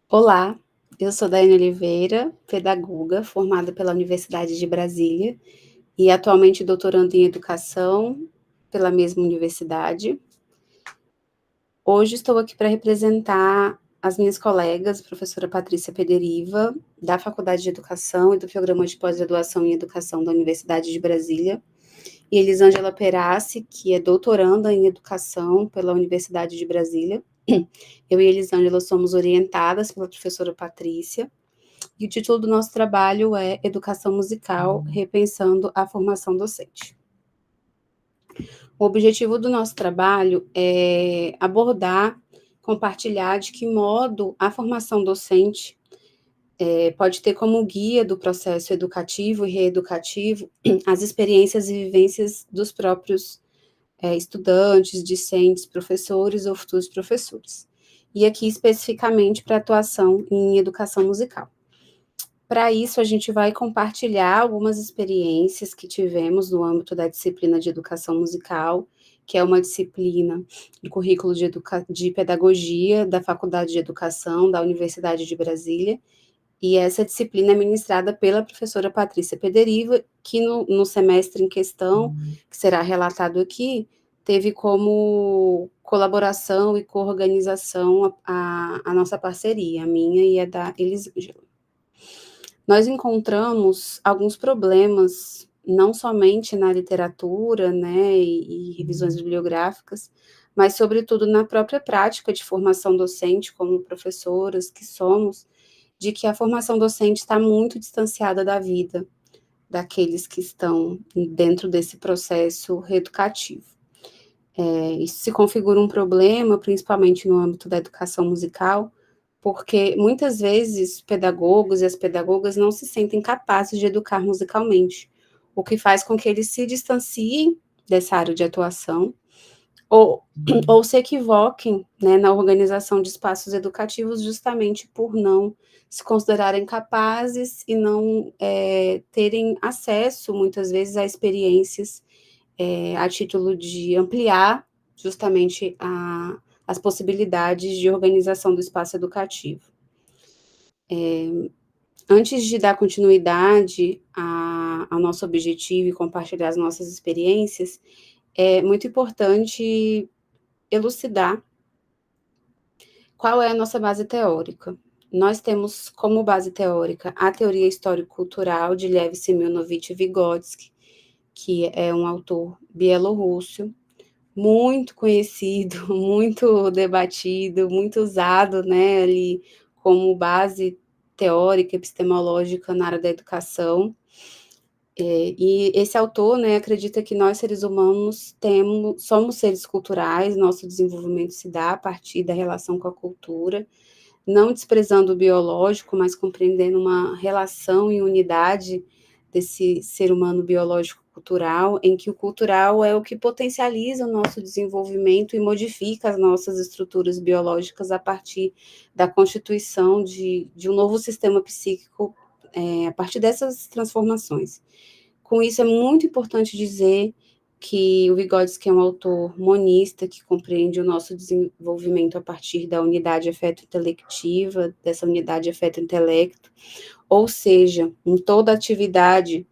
Olá, eu sou Daiane Oliveira, pedagoga, formada pela Universidade de Brasília e atualmente doutorando em educação pela mesma universidade. Hoje estou aqui para representar as minhas colegas, a professora Patrícia Pederiva, da Faculdade de Educação e do Programa de Pós-Graduação em Educação da Universidade de Brasília, e Elisângela Perassi, que é doutoranda em Educação pela Universidade de Brasília. Eu e Elisângela somos orientadas pela professora Patrícia, e o título do nosso trabalho é Educação Musical, Repensando a Formação Docente. O objetivo do nosso trabalho é abordar, compartilhar de que modo a formação docente pode ter como guia do processo educativo e reeducativo as experiências e vivências dos próprios estudantes, discentes, professores ou futuros professores. E aqui especificamente para atuação em educação musical. Para isso, a gente vai compartilhar algumas experiências que tivemos no âmbito da disciplina de educação musical, que é uma disciplina do currículo de pedagogia da Faculdade de Educação da Universidade de Brasília, e essa disciplina é ministrada pela professora Patrícia Pederiva, que no semestre em questão, que será relatado aqui, teve como colaboração e coorganização a nossa parceria, a minha e a da Elisângela. Nós encontramos alguns problemas, não somente na literatura, né, e revisões bibliográficas, mas sobretudo na própria prática de formação docente, como professoras que somos, de que a formação docente está muito distanciada da vida daqueles que estão dentro desse processo reeducativo. Isso se configura um problema, principalmente no âmbito da educação musical, porque muitas vezes pedagogos e as pedagogas não se sentem capazes de educar musicalmente, o que faz com que eles se distanciem dessa área de atuação ou se equivoquem, né, na organização de espaços educativos justamente por não se considerarem capazes e não terem acesso, muitas vezes, a experiências a título de ampliar justamente as possibilidades de organização do espaço educativo. Antes de dar continuidade ao nosso objetivo e compartilhar as nossas experiências, é muito importante elucidar qual é a nossa base teórica. Nós temos como base teórica a teoria histórico-cultural de Lev Semyonovich Vygotsky, que é um autor bielorrusso, muito conhecido, muito debatido, muito usado, né, ali como base teórica, epistemológica na área da educação. E esse autor, né, acredita que nós, seres humanos, somos seres culturais, nosso desenvolvimento se dá a partir da relação com a cultura, não desprezando o biológico, mas compreendendo uma relação e unidade desse ser humano biológico-cultural, em que o cultural é o que potencializa o nosso desenvolvimento e modifica as nossas estruturas biológicas a partir da constituição de um novo sistema psíquico, a partir dessas transformações. Com isso, é muito importante dizer que o Vygotsky é um autor monista que compreende o nosso desenvolvimento a partir da unidade afeto-intelectiva, dessa unidade afeto-intelecto, ou seja, em toda atividade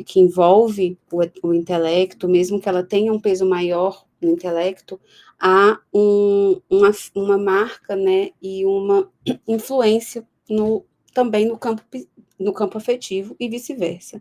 que envolve o intelecto, mesmo que ela tenha um peso maior no intelecto, há uma marca, né, e uma influência também no campo afetivo e vice-versa.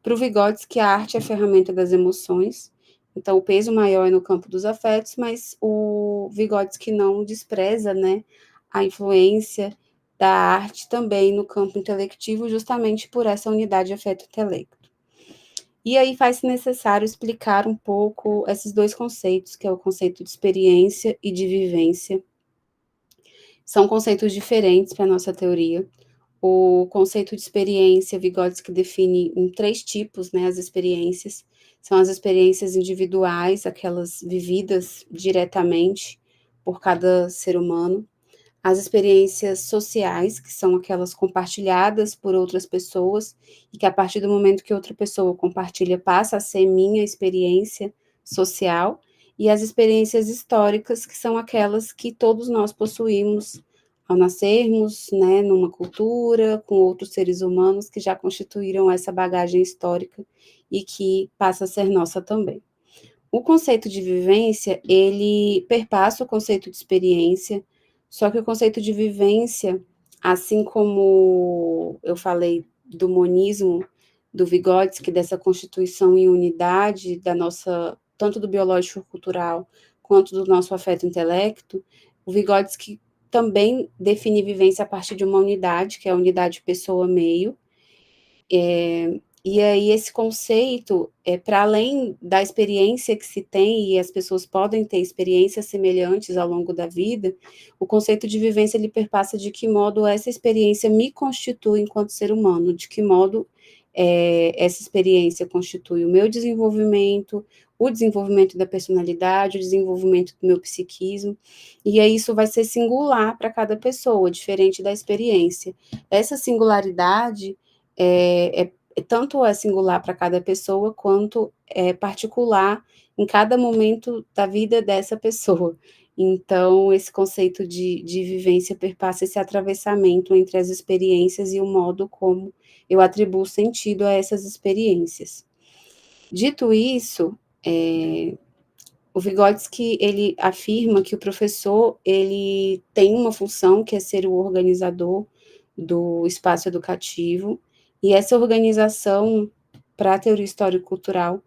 Para o Vygotsky, a arte é a ferramenta das emoções, então o peso maior é no campo dos afetos, mas o Vygotsky não despreza, né, a influência da arte também no campo intelectivo, justamente por essa unidade afeto-intelecto. E aí faz-se necessário explicar um pouco esses dois conceitos, que é o conceito de experiência e de vivência. São conceitos diferentes para a nossa teoria. O conceito de experiência, Vygotsky define em 3 tipos, né, as experiências. São as experiências individuais, aquelas vividas diretamente por cada ser humano. As experiências sociais, que são aquelas compartilhadas por outras pessoas, e que a partir do momento que outra pessoa compartilha, passa a ser minha experiência social. E as experiências históricas, que são aquelas que todos nós possuímos ao nascermos, né, numa cultura, com outros seres humanos que já constituíram essa bagagem histórica e que passa a ser nossa também. O conceito de vivência, ele perpassa o conceito de experiência, só que o conceito de vivência, assim como eu falei do monismo, do Vygotsky, dessa constituição em unidade da nossa, tanto do biológico cultural quanto do nosso afeto intelecto, o Vygotsky também define vivência a partir de uma unidade, que é a unidade pessoa-meio, e aí esse conceito, para além da experiência que se tem, e as pessoas podem ter experiências semelhantes ao longo da vida, o conceito de vivência ele perpassa de que modo essa experiência me constitui enquanto ser humano, de que modo essa experiência constitui o meu desenvolvimento, o desenvolvimento da personalidade, o desenvolvimento do meu psiquismo, e aí isso vai ser singular para cada pessoa, diferente da experiência. Essa singularidade tanto é singular para cada pessoa, quanto é particular em cada momento da vida dessa pessoa. Então, esse conceito de vivência perpassa esse atravessamento entre as experiências e o modo como eu atribuo sentido a essas experiências. Dito isso, o Vygotsky, ele afirma que o professor, ele tem uma função que é ser o organizador do espaço educativo, e essa organização, para a teoria histórico-cultural,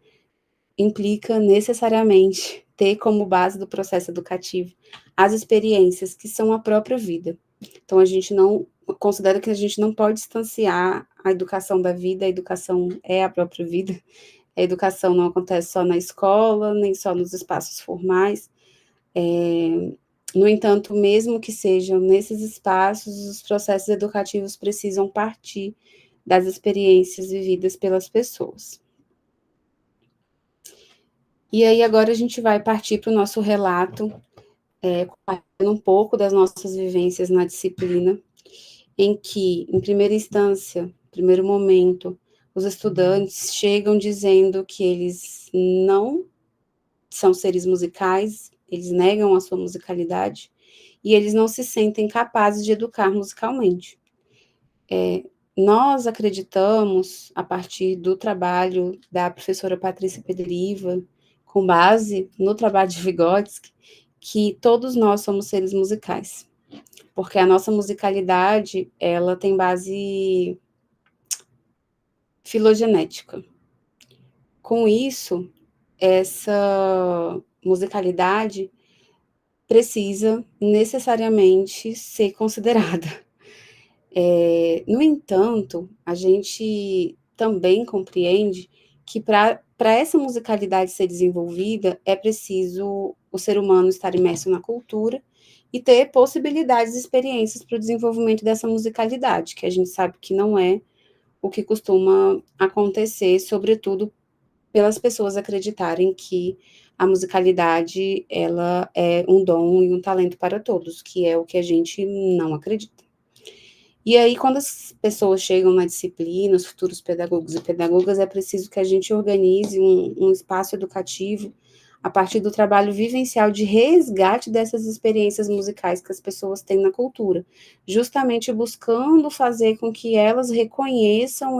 implica necessariamente ter como base do processo educativo as experiências que são a própria vida. Então, a gente não considera que a gente não pode distanciar a educação da vida, a educação é a própria vida. A educação não acontece só na escola, nem só nos espaços formais. No entanto, mesmo que sejam nesses espaços, os processos educativos precisam partir das experiências vividas pelas pessoas. E aí agora a gente vai partir para o nosso relato, compartilhando um pouco das nossas vivências na disciplina, em que, em primeira instância, primeiro momento, os estudantes chegam dizendo que eles não são seres musicais, eles negam a sua musicalidade, e eles não se sentem capazes de educar musicalmente. Nós acreditamos, a partir do trabalho da professora Patrícia Pederiva, com base no trabalho de Vygotsky, que todos nós somos seres musicais, porque a nossa musicalidade, ela tem base filogenética. Com isso, essa musicalidade precisa necessariamente ser considerada. No entanto, a gente também compreende que para essa musicalidade ser desenvolvida, é preciso o ser humano estar imerso na cultura e ter possibilidades e experiências para o desenvolvimento dessa musicalidade, que a gente sabe que não é o que costuma acontecer, sobretudo pelas pessoas acreditarem que a musicalidade ela é um dom e um talento para todos, que é o que a gente não acredita. E aí, quando as pessoas chegam na disciplina, os futuros pedagogos e pedagogas, é preciso que a gente organize um espaço educativo a partir do trabalho vivencial de resgate dessas experiências musicais que as pessoas têm na cultura, justamente buscando fazer com que elas reconheçam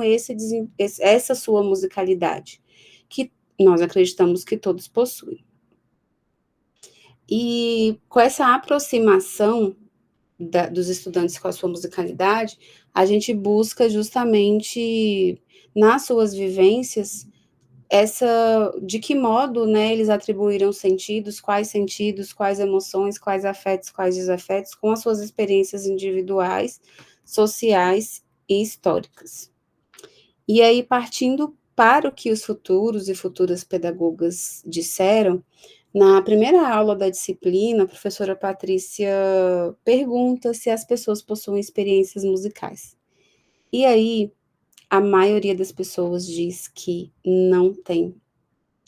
essa sua musicalidade, que nós acreditamos que todos possuem. E com essa aproximação dos estudantes com a sua musicalidade, a gente busca justamente nas suas vivências de que modo, né, eles atribuíram sentidos, quais emoções, quais afetos, quais desafetos, com as suas experiências individuais, sociais e históricas. E aí, partindo para o que os futuros e futuras pedagogas disseram, na primeira aula da disciplina, a professora Patrícia pergunta se as pessoas possuem experiências musicais. E aí, a maioria das pessoas diz que não tem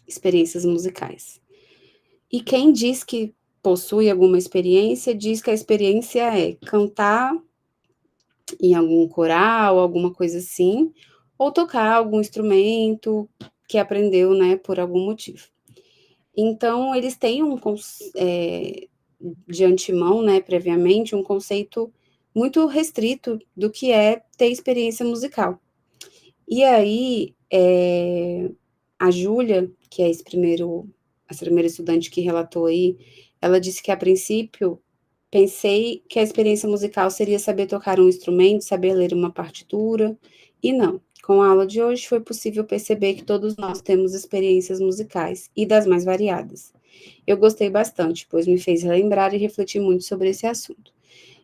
experiências musicais. E quem diz que possui alguma experiência, diz que a experiência é cantar em algum coral, alguma coisa assim, ou tocar algum instrumento que aprendeu, né, por algum motivo. Então, eles têm de antemão, né, previamente, um conceito muito restrito do que é ter experiência musical. E aí, a Júlia, que é essa primeira estudante que relatou aí, ela disse que a princípio pensei que a experiência musical seria saber tocar um instrumento, saber ler uma partitura, e não. Com a aula de hoje foi possível perceber que todos nós temos experiências musicais e das mais variadas. Eu gostei bastante, pois me fez lembrar e refletir muito sobre esse assunto.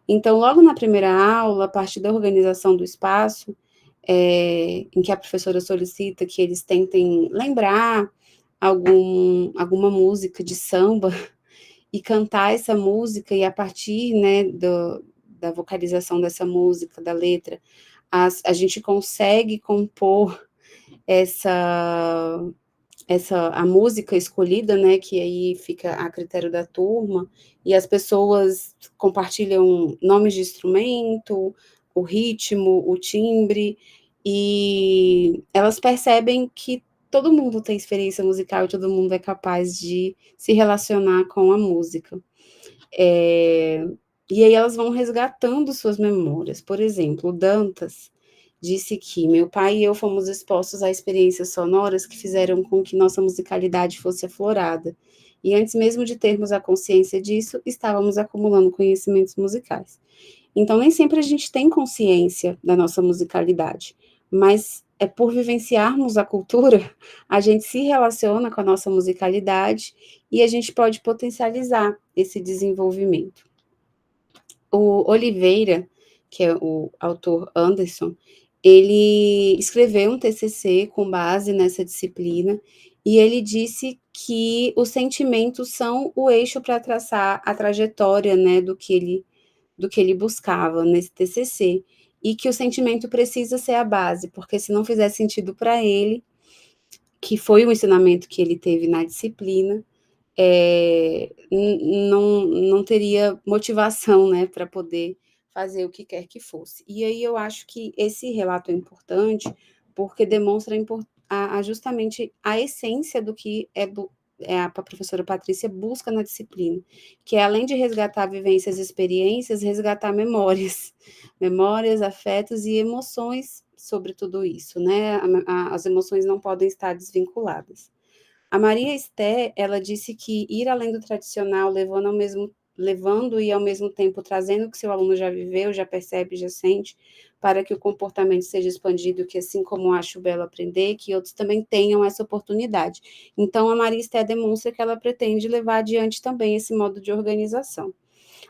Então, logo na primeira aula, a partir da organização do espaço, em que a professora solicita que eles tentem lembrar alguma música de samba e cantar essa música, e a partir, né, da vocalização dessa música, da letra, a gente consegue compor essa a música escolhida, né, que aí fica a critério da turma, e as pessoas compartilham nomes de instrumento, o ritmo, o timbre, e elas percebem que todo mundo tem experiência musical e todo mundo é capaz de se relacionar com a música. É, e aí elas vão resgatando suas memórias. Por exemplo, o Dantas disse que meu pai e eu fomos expostos a experiências sonoras que fizeram com que nossa musicalidade fosse aflorada. E antes mesmo de termos a consciência disso, estávamos acumulando conhecimentos musicais. Então, nem sempre a gente tem consciência da nossa musicalidade, mas é por vivenciarmos a cultura, a gente se relaciona com a nossa musicalidade e a gente pode potencializar esse desenvolvimento. O Oliveira, que é o autor Anderson, ele escreveu um TCC com base nessa disciplina e ele disse que os sentimentos são o eixo para traçar a trajetória, né, do que ele buscava nesse TCC, e que o sentimento precisa ser a base, porque se não fizer sentido para ele, que foi o ensinamento que ele teve na disciplina, não teria motivação, né, para poder fazer o que quer que fosse. E aí eu acho que esse relato é importante porque demonstra justamente a essência do que a professora Patrícia busca na disciplina, que é, além de resgatar vivências e experiências, resgatar memórias, memórias, afetos e emoções sobre tudo isso, né? As emoções não podem estar desvinculadas. A Maria Esté, ela disse que ir além do tradicional, levando e ao mesmo tempo trazendo o que seu aluno já viveu, já percebe, já sente, para que o comportamento seja expandido, que assim como acho belo aprender, que outros também tenham essa oportunidade. Então, a Maria Esté demonstra que ela pretende levar adiante também esse modo de organização.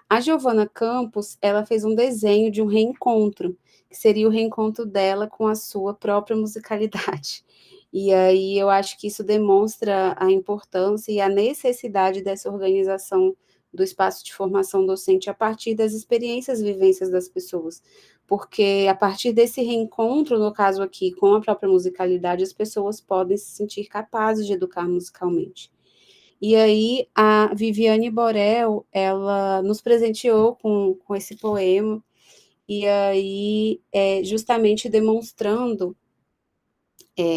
A Giovana Campos, ela fez um desenho de um reencontro, que seria o reencontro dela com a sua própria musicalidade. E aí eu acho que isso demonstra a importância e a necessidade dessa organização do espaço de formação docente a partir das experiências e vivências das pessoas. Porque a partir desse reencontro, no caso aqui, com a própria musicalidade, as pessoas podem se sentir capazes de educar musicalmente. E aí a Viviane Borel, ela nos presenteou com esse poema, e aí justamente demonstrando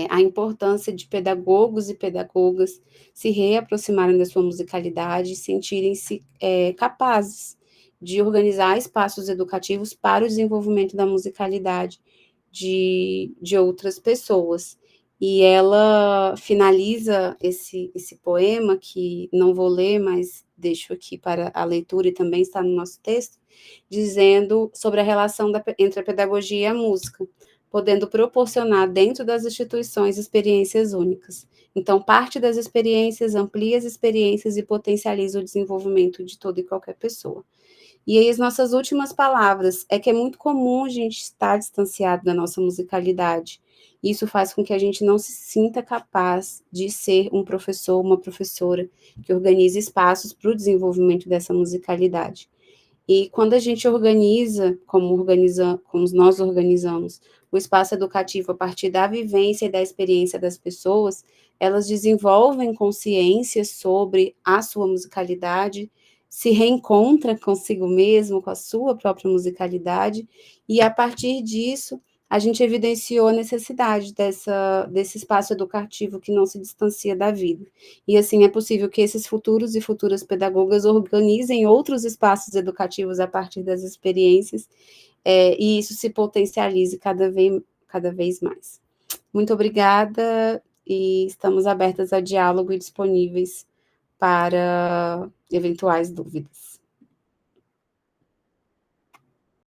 a importância de pedagogos e pedagogas se reaproximarem da sua musicalidade, sentirem-se capazes de organizar espaços educativos para o desenvolvimento da musicalidade de outras pessoas. E ela finaliza esse poema, que não vou ler, mas deixo aqui para a leitura e também está no nosso texto, dizendo sobre a relação entre a pedagogia e a música, podendo proporcionar dentro das instituições experiências únicas. Então, parte das experiências, amplia as experiências e potencializa o desenvolvimento de toda e qualquer pessoa. E aí, as nossas últimas palavras é que é muito comum a gente estar distanciado da nossa musicalidade. Isso faz com que a gente não se sinta capaz de ser um professor, uma professora que organize espaços para o desenvolvimento dessa musicalidade. E quando a gente como nós organizamos o espaço educativo a partir da vivência e da experiência das pessoas, elas desenvolvem consciência sobre a sua musicalidade, se reencontra consigo mesmo, com a sua própria musicalidade, e a partir disso, a gente evidenciou a necessidade desse espaço educativo que não se distancia da vida. E, assim, é possível que esses futuros e futuras pedagogas organizem outros espaços educativos a partir das experiências, e isso se potencialize cada vez mais. Muito obrigada e estamos abertas a diálogo e disponíveis para eventuais dúvidas.